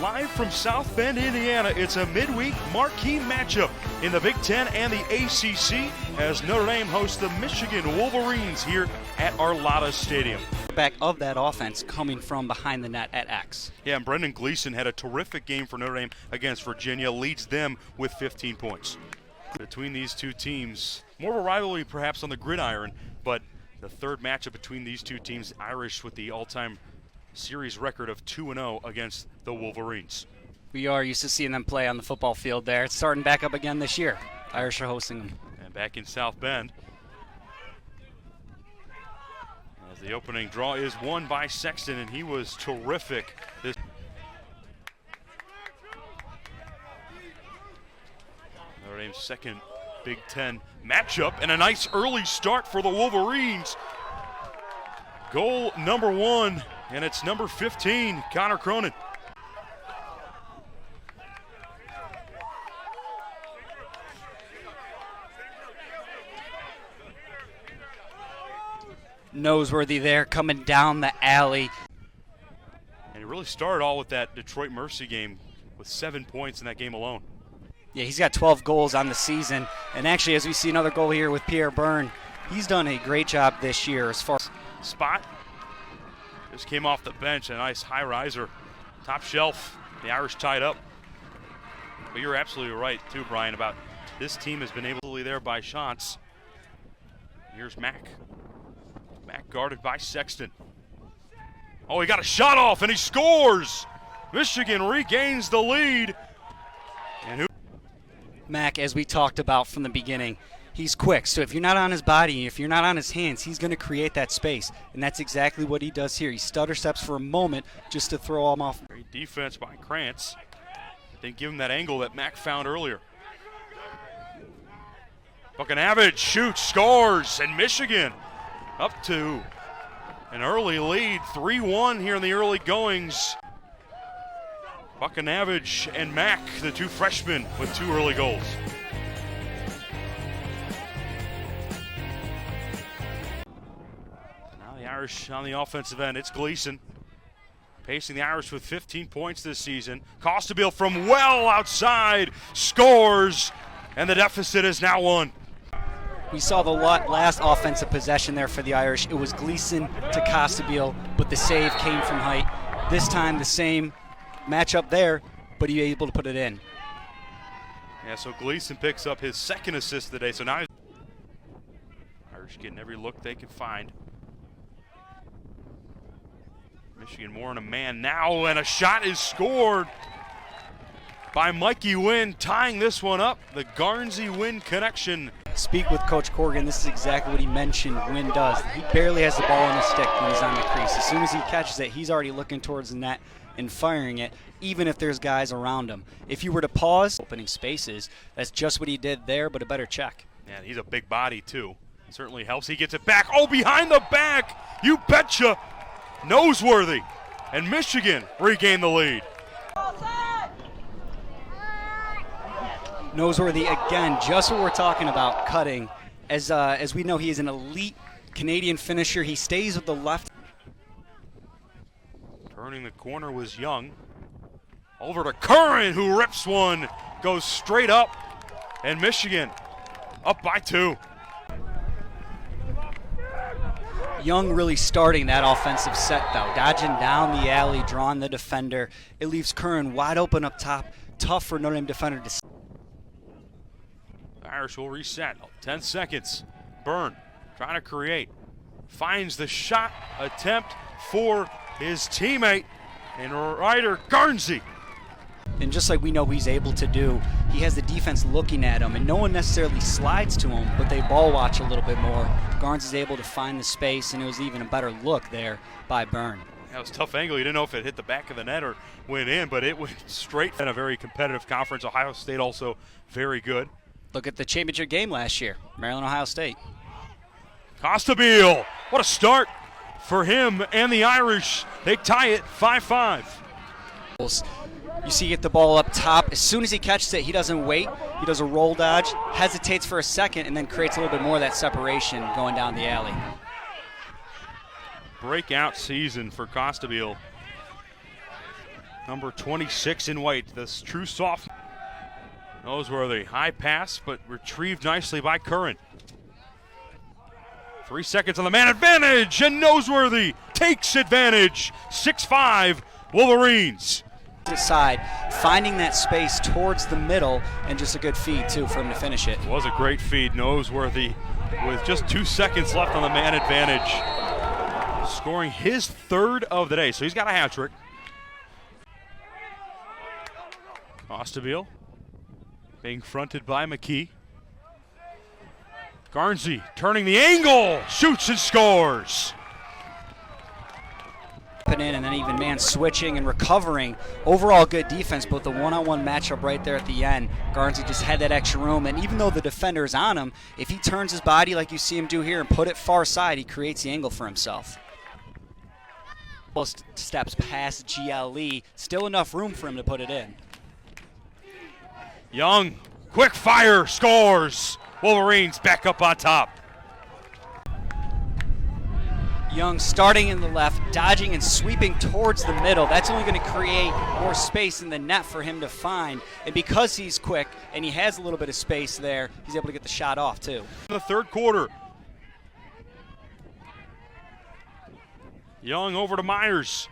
Live from South Bend, Indiana, it's a midweek marquee matchup in the Big Ten and the ACC as Notre Dame hosts the Michigan Wolverines here at Arlotta Stadium. Back of that offense coming from behind the net at X. Yeah, and Brendan Gleason had a terrific game for Notre Dame against Virginia, leads them with 15 points. Between these two teams, more of a rivalry perhaps on the gridiron, but the third matchup between these two teams, Irish with the all-time series record of 2-0 against the Wolverines. We are used to seeing them play on the football field there. It's starting back up again this year. Irish are hosting them. And back in South Bend, as the opening draw is won by Sexton, and he was terrific. Notre Dame's second Big Ten matchup, and a nice early start for the Wolverines. Goal number 1, and it's number 15, Connor Cronin. Noseworthy there coming down the alley. And he really started all with that Detroit Mercy game with 7 points in that game alone. Yeah, he's got 12 goals on the season. And actually, as we see another goal here with Pierre Byrne, he's done a great job this year as far as spot. Just came off the bench, a nice high riser. Top shelf, the Irish tied up. But you're absolutely right too, Brian, about this team has been able to lead there by shots. Here's Mack. Mack guarded by Sexton. Oh, he got a shot off and he scores! Michigan regains the lead. And Mack, as we talked about from the beginning, he's quick. So if you're not on his body, if you're not on his hands, he's going to create that space. And that's exactly what he does here. He stutter steps for a moment just to throw him off. Great defense by Krantz. Didn't give him that angle that Mack found earlier. Buchanavage shoots, scores, and Michigan up to an early lead, 3-1 here in the early goings. Buchanavage and Mack, the two freshmen, with 2 early goals. Now the Irish on the offensive end, it's Gleason. Pacing the Irish with 15 points this season. Costabile from well outside, scores, and the deficit is now 1. We saw the last offensive possession there for the Irish. It was Gleason to Costabile, but the save came from height. This time the same matchup there, but he was able to put it in. Yeah, so Gleason picks up his second assist today. So now Irish getting every look they can find. Michigan more in a man now, and a shot is scored by Mikey Wynn, tying this one up. The Garnsey-Wynn connection. Speak with Coach Corrigan. This is exactly what he mentioned Wynn does. He barely has the ball in his stick when he's on the crease. As soon as he catches it, he's already looking towards the net and firing it, even if there's guys around him. If you were to pause, opening spaces, that's just what he did there, but a better check. Yeah, he's a big body, too. It certainly helps. He gets it back. Oh, behind the back! You betcha! Noseworthy. And Michigan regain the lead. Noseworthy again, just what we're talking about, cutting. As we know, he is an elite Canadian finisher. He stays with the left. Turning the corner was Young. Over to Curran, who rips one, goes straight up, and Michigan up by 2. Young really starting that offensive set, though. Dodging down the alley, drawing the defender. It leaves Curran wide open up top. Tough for Notre Dame defender to. Irish will reset. 10 seconds. Byrne trying to create. Finds the shot attempt for his teammate and Ryder Garnsey. And just like we know he's able to do, he has the defense looking at him, and no one necessarily slides to him, but they ball watch a little bit more. Garnsey's able to find the space, and it was even a better look there by Byrne. That was a tough angle. You didn't know if it hit the back of the net or went in, but it went straight in a very competitive conference. Ohio State also very good. Look at the championship game last year, Maryland, Ohio State. Costabile, what a start for him and the Irish. They tie it 5-5. You see, get the ball up top. As soon as he catches it, he doesn't wait. He does a roll dodge, hesitates for a second, and then creates a little bit more of that separation going down the alley. Breakout season for Costabile. Number 26 in white, this true sophomore. Noseworthy, high pass, but retrieved nicely by Curran. 3 seconds on the man advantage, and Noseworthy takes advantage. 6-5 Wolverines. Side, finding that space towards the middle, and just a good feed too for him to finish it. It was a great feed. Noseworthy with just 2 seconds left on the man advantage, scoring his third of the day, so he's got a hat trick. Costabile being fronted by McKee. Garnsey turning the angle, shoots and scores. In and then even man switching and recovering. Overall good defense, but the one-on-one matchup right there at the end, Garnsey just had that extra room, and even though the defender is on him, if he turns his body like you see him do here and put it far side, he creates the angle for himself. Steps past GLE, still enough room for him to put it in. Young, quick fire, scores. Wolverines back up on top. Young starting in the left, dodging and sweeping towards the middle. That's only going to create more space in the net for him to find. And because he's quick and he has a little bit of space there, he's able to get the shot off too. In the third quarter. Young over to Myers.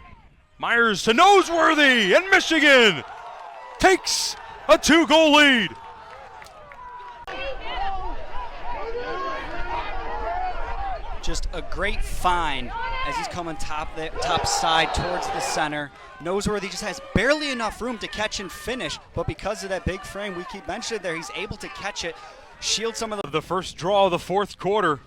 Myers to Noseworthy, and Michigan takes a 2-goal lead. Just a great find as he's coming top side towards the center. Noseworthy just has barely enough room to catch and finish, but because of that big frame we keep mentioning there, he's able to catch it, shield some of the first draw of the fourth quarter.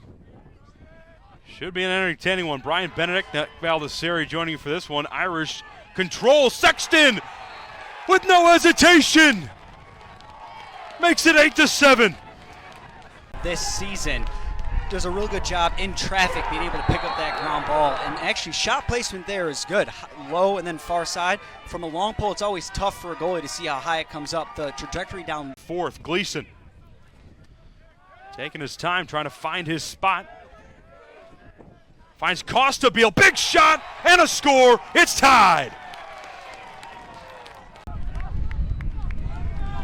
Should be an entertaining one. Brian Benedict, Valdesari joining you for this one. Irish control, Sexton with no hesitation makes it 8-7. This season does a real good job in traffic being able to pick up that ground ball, and actually shot placement there is good. Low and then far side. From a long pole, it's always tough for a goalie to see how high it comes up. The trajectory down. Fourth, Gleason taking his time trying to find his spot. Finds Costabile, big shot and a score. It's tied.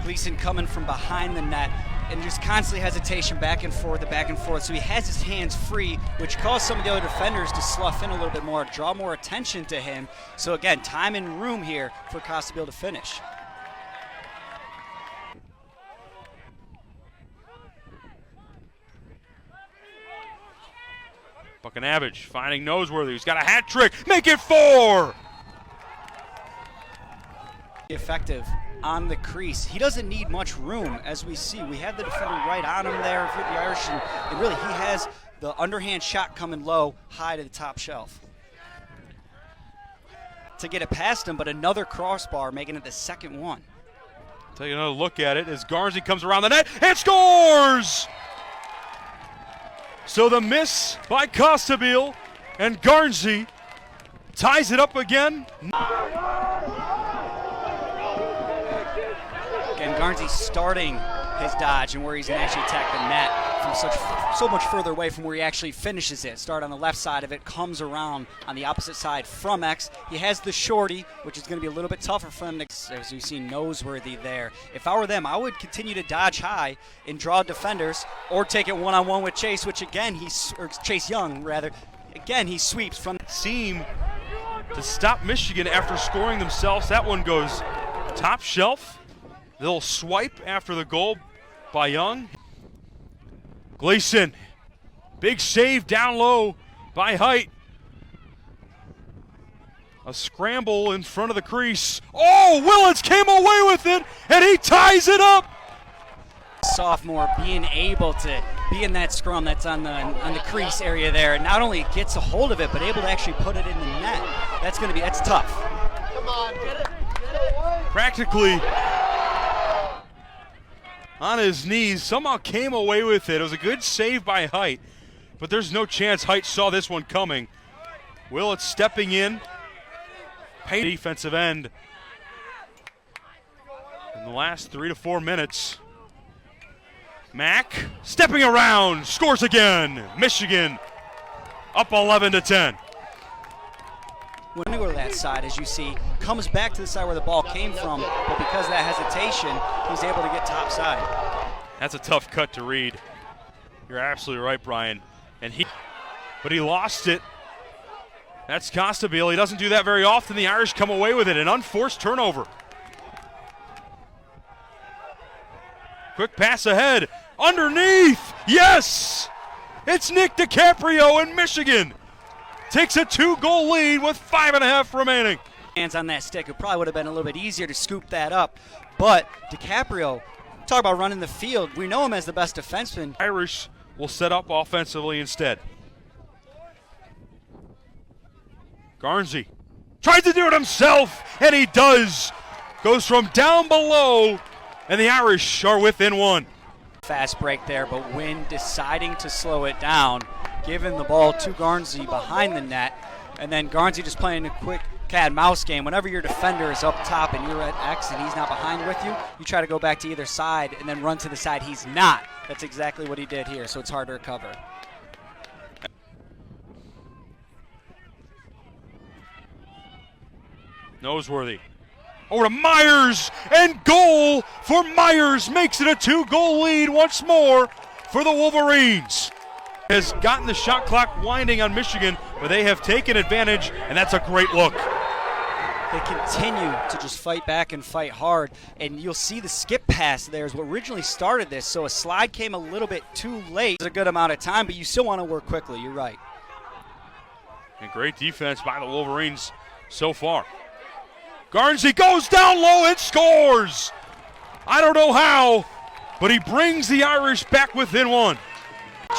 Gleason coming from behind the net and just constantly hesitation back and forth. So he has his hands free, which caused some of the other defenders to slough in a little bit more, draw more attention to him. So again, time and room here for Costabile to finish. Buchanavage finding Noseworthy, who's got a hat trick. Make it 4! Effective on the crease. He doesn't need much room, as we see. We have the defender right on him there for the Irish, and really he has the underhand shot coming low, high to the top shelf to get it past him, but another crossbar making it the second one. Take another look at it as Garnsey comes around the net and scores! So the miss by Costabile, and Garnsey ties it up again. Again, Garnsey starting his dodge and where he's going to actually attack the net from so much further away from where he actually finishes it. Start on the left side of it, comes around on the opposite side from X. He has the shorty, which is going to be a little bit tougher for him, as we see Noseworthy there. If I were them, I would continue to dodge high and draw defenders, or take it one-on-one with Chase, which again, Chase Young rather. Again, he sweeps from seam to stop Michigan after scoring themselves. That one goes top shelf. They'll swipe after the goal by Young. Gleason, big save down low by Height. A scramble in front of the crease. Oh, Willits came away with it, and he ties it up. Sophomore being able to be in that scrum that's on the crease area there, and not only gets a hold of it, but able to actually put it in the net. That's tough. Come on, get it. Practically on his knees, somehow came away with it. It was a good save by Height, but there's no chance Height saw this one coming. Willits stepping in, paint defensive end in the last 3 to 4 minutes. Mack stepping around, scores again. Michigan up 11-10. We're going to go to that that side, as you see, comes back to the side where the ball came from, but because of that hesitation, he's able to get top side. That's a tough cut to read. You're absolutely right, Bryan. But he lost it. That's Costabile. He doesn't do that very often. The Irish come away with it. An unforced turnover. Quick pass ahead. Underneath. Yes! It's Nick DeCaprio in Michigan. Takes a 2-goal lead with 5.5 remaining. Hands on that stick. It probably would have been a little bit easier to scoop that up. But DeCaprio, talk about running the field. We know him as the best defenseman. Irish will set up offensively instead. Garnsey tries to do it himself, and he does. Goes from down below, and the Irish are within one. Fast break there, but Wynn deciding to slow it down, giving the ball to Garnsey behind the net, and then Garnsey just playing a quick cat-and-mouse game. Whenever your defender is up top and you're at X and he's not behind with you, you try to go back to either side and then run to the side he's not. That's exactly what he did here, so it's hard to recover. Noseworthy over to Myers, and goal for Myers. Makes it a 2-goal lead once more for the Wolverines. Has gotten the shot clock winding on Michigan, but they have taken advantage, and that's a great look. They continue to just fight back and fight hard, and you'll see the skip pass there is what originally started this, so a slide came a little bit too late. It's a good amount of time, but you still want to work quickly. You're right. And great defense by the Wolverines so far. Garnsey goes down low and scores. I don't know how, but he brings the Irish back within one.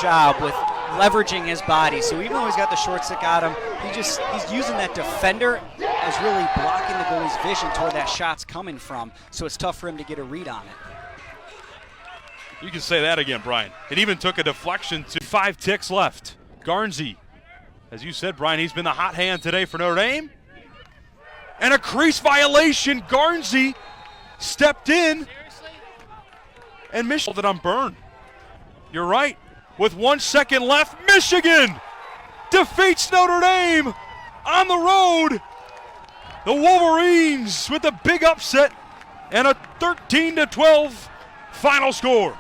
Job with leveraging his body. So even though he's got the short stick on him, he's using that defender as really blocking the goalie's vision to where that shot's coming from. So it's tough for him to get a read on it. You can say that again, Bryan. It even took a deflection to 5 ticks left. Garnsey, as you said, Bryan, he's been the hot hand today for Notre Dame. And a crease violation. Garnsey stepped in and Michigan it on burn. You're right. With 1 second left, Michigan defeats Notre Dame on the road. The Wolverines with a big upset and a 13-12 final score.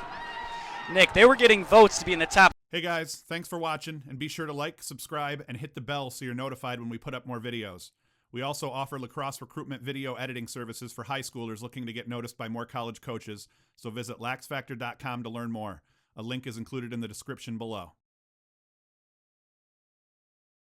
Nick, they were getting votes to be in the top. Hey guys, thanks for watching, and be sure to like, subscribe, and hit the bell so you're notified when we put up more videos. We also offer lacrosse recruitment video editing services for high schoolers looking to get noticed by more college coaches, so visit laxfactor.com to learn more. A link is included in the description below.